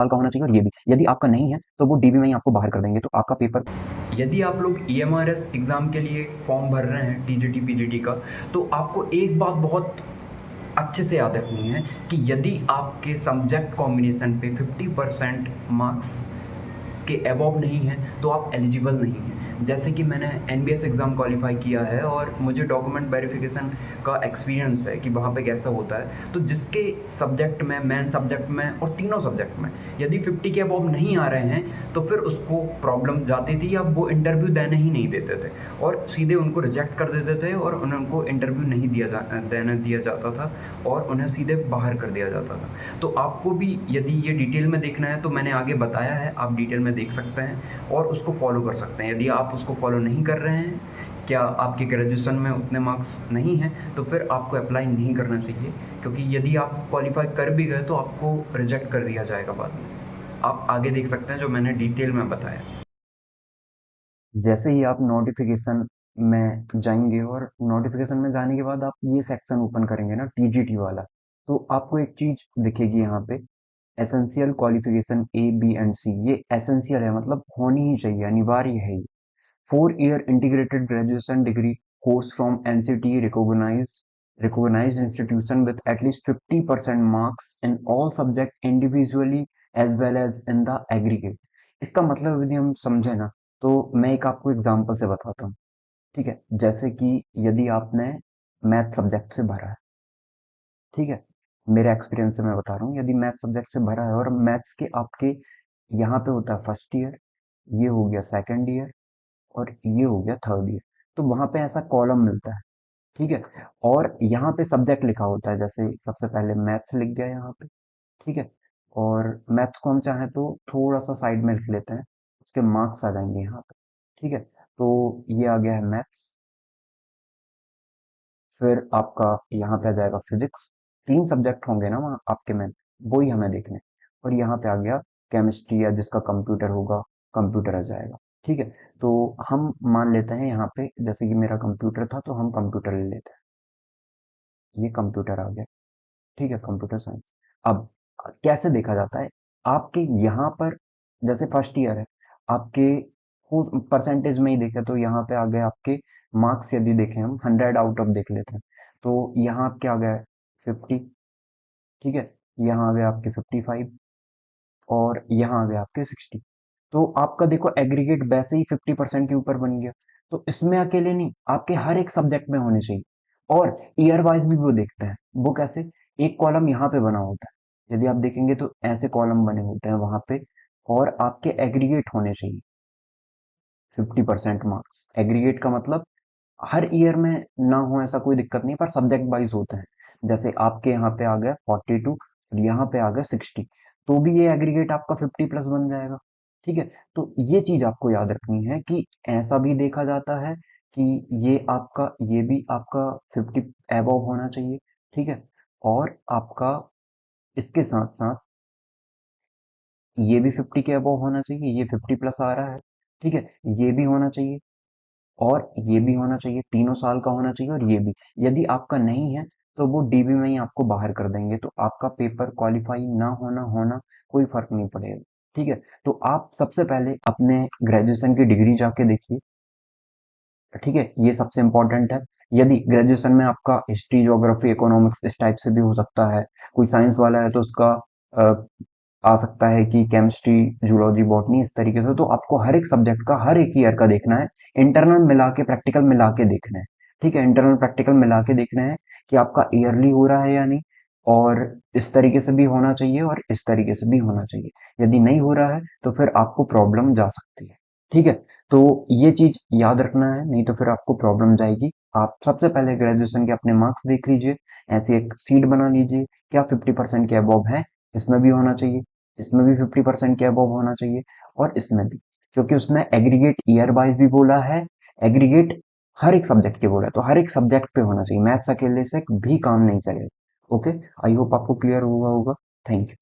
साल का होना चाहिए और ये भी। यदि आपका नहीं है तो वो डीबी में ही आपको बाहर कर देंगे, तो आपका पेपर। यदि आप लोग ईएमआरएस एग्ज़ाम के लिए फॉर्म भर रहे हैं टीजीटी पीजीटी का, तो आपको एक बात बहुत अच्छे से याद रखनी है कि यदि आपके सब्जेक्ट कॉम्बिनेशन पे 50% मार्क्स के अबव नहीं है तो आप एलिजिबल नहीं हैं। जैसे कि मैंने एनबीएस एग्ज़ाम क्वालिफाई किया है और मुझे डॉक्यूमेंट वेरिफिकेशन का एक्सपीरियंस है कि वहाँ पे कैसा होता है। तो जिसके सब्जेक्ट में, मेन सब्जेक्ट में और तीनों सब्जेक्ट में यदि 50 के अबव नहीं आ रहे हैं तो फिर उसको प्रॉब्लम जाती थी या वो इंटरव्यू देने ही नहीं देते थे और सीधे उनको रिजेक्ट कर देते थे और उनको इंटरव्यू नहीं देने दिया जाता था और उन्हें सीधे बाहर कर दिया जाता था। तो आपको भी यदि ये डिटेल में देखना है तो मैंने आगे बताया है, आप डिटेल में देख सकते हैं और उसको फॉलो कर सकते हैं। यदि आप उसको फॉलो नहीं कर रहे हैं, क्या आपके ग्रेजुएशन में उतने मार्क्स नहीं हैं, तो फिर आपको अप्लाई नहीं करना चाहिए, क्योंकि यदि आप क्वालिफाई कर भी गए तो आपको रिजेक्ट कर दिया जाएगा बाद में। आप आगे देख सकते हैं जो मैंने डिटेल में बताया। जैसे ही आप नोटिफिकेशन में जाएंगे और नोटिफिकेशन में जाने के बाद आप ये सेक्शन ओपन करेंगे ना, टीजीटी वाला, तो आपको एक चीज दिखेगी यहाँ पे, essential qualification A B and C. ये एसेंशियल है, मतलब होनी ही चाहिए, अनिवार्य है ये। 4 year integrated graduation degree course from NCT recognized institution with at least 50% marks in all subject individually as well as in the aggregate। इसका मतलब यदि हम समझे ना, तो मैं एक आपको एग्जांपल से बताता हूँ। ठीक है, जैसे कि यदि आपने मैथ सब्जेक्ट से भरा है, ठीक है, मेरे एक्सपीरियंस से मैं बता रहा हूँ, यदि मैथ सब्जेक्ट से भरा है और मैथ्स के आपके यहाँ पे होता है फर्स्ट ईयर, ये हो गया सेकंड ईयर और ये हो गया थर्ड ईयर, तो वहां पे ऐसा कॉलम मिलता है। ठीक है, और यहाँ पे सब्जेक्ट लिखा होता है, जैसे सबसे पहले मैथ्स लिख गया यहाँ पे। ठीक है, और मैथ्स को हम चाहें तो थोड़ा सा साइड में लिख लेते हैं, उसके मार्क्स आ जाएंगे यहाँ पे। ठीक है, तो ये आ गया है मैथ्स। फिर आपका यहाँ पे आ जाएगा फिजिक्स। 3 सब्जेक्ट होंगे ना वहाँ आपके में, वो ही हमें देखने। और यहाँ पे आ गया केमिस्ट्री, या जिसका कंप्यूटर होगा, कंप्यूटर आ जाएगा। ठीक है, तो हम मान लेते हैं यहाँ पे, जैसे कि मेरा कंप्यूटर था तो हम कंप्यूटर ले लेते हैं, ये कंप्यूटर आ गया। ठीक है, कंप्यूटर साइंस। अब कैसे देखा जाता है, आपके यहाँ पर जैसे फर्स्ट ईयर है, आपके परसेंटेज में ही देखें तो यहाँ पे आ गए आपके मार्क्स, यदि देखें हम 100 आउट ऑफ देख लेते हैं, तो यहाँ आपके आ गए 50। ठीक है, यहाँ आ गए आपके 55 और यहाँ आ गए आपके 60। तो आपका देखो एग्रीगेट वैसे ही 50% के ऊपर बन गया। तो इसमें अकेले नहीं, आपके हर एक सब्जेक्ट में होने चाहिए। और ईयर वाइज भी वो देखते हैं, वो कैसे, एक कॉलम यहाँ पे बना होता है, यदि आप देखेंगे तो ऐसे कॉलम बने होते हैं वहां पे, और आपके एग्रीगेट होने चाहिए 50% मार्क्स। एग्रीगेट का मतलब हर ईयर में ना हो ऐसा कोई दिक्कत नहीं, पर सब्जेक्ट वाइज होते हैं। जैसे आपके यहाँ पे आ गया 42 और यहाँ पे आ गया 60, तो भी ये एग्रीगेट आपका 50 प्लस बन जाएगा। ठीक है, तो ये चीज आपको याद रखनी है कि ऐसा भी देखा जाता है कि ये भी आपका 50 एबव होना चाहिए। ठीक है, और आपका इसके साथ साथ ये भी 50 के अबव होना चाहिए, ये 50 प्लस आ रहा है। ठीक है, ये भी होना चाहिए और ये भी होना चाहिए, तीनों साल का होना चाहिए और ये भी। यदि आपका नहीं है तो वो डीबी में ही आपको बाहर कर देंगे, तो आपका पेपर क्वालिफाई ना होना होना कोई फर्क नहीं पड़ेगा। ठीक है, तो आप सबसे पहले अपने ग्रेजुएशन की डिग्री जाके देखिए। ठीक है, ये सबसे इम्पोर्टेंट है। यदि ग्रेजुएशन में आपका हिस्ट्री, ज्योग्राफी, इकोनॉमिक्स इस टाइप से भी हो सकता है, कोई साइंस वाला है तो उसका अ, आ सकता है कि केमिस्ट्री, जूलॉजी, बॉटनी, इस तरीके से। तो आपको हर एक सब्जेक्ट का हर एक ईयर का देखना है, इंटरनल मिला के प्रैक्टिकल मिला के देखना है। ठीक है, इंटरनल प्रैक्टिकल मिला के देखना है कि आपका ईयरली हो रहा है या नहीं, और इस तरीके से भी होना चाहिए और इस तरीके से भी होना चाहिए। यदि नहीं हो रहा है तो फिर आपको प्रॉब्लम जा सकती है। ठीक है, तो ये चीज याद रखना है, नहीं तो फिर आपको प्रॉब्लम जाएगी। आप सबसे पहले ग्रेजुएशन के अपने मार्क्स देख लीजिए, ऐसे एक सीट बना लीजिए, क्या 50% के अबव है, इसमें भी होना चाहिए, इसमें भी 50% के अबव होना चाहिए, और इसमें भी, क्योंकि उसने एग्रीगेट ईयर वाइज भी बोला है, एग्रीगेट हर एक सब्जेक्ट के बोला है, तो हर एक सब्जेक्ट पे होना चाहिए, मैथ्स अकेले से भी काम नहीं चलेगा। ओके, आई होप आपको क्लियर हुआ होगा। Thank you.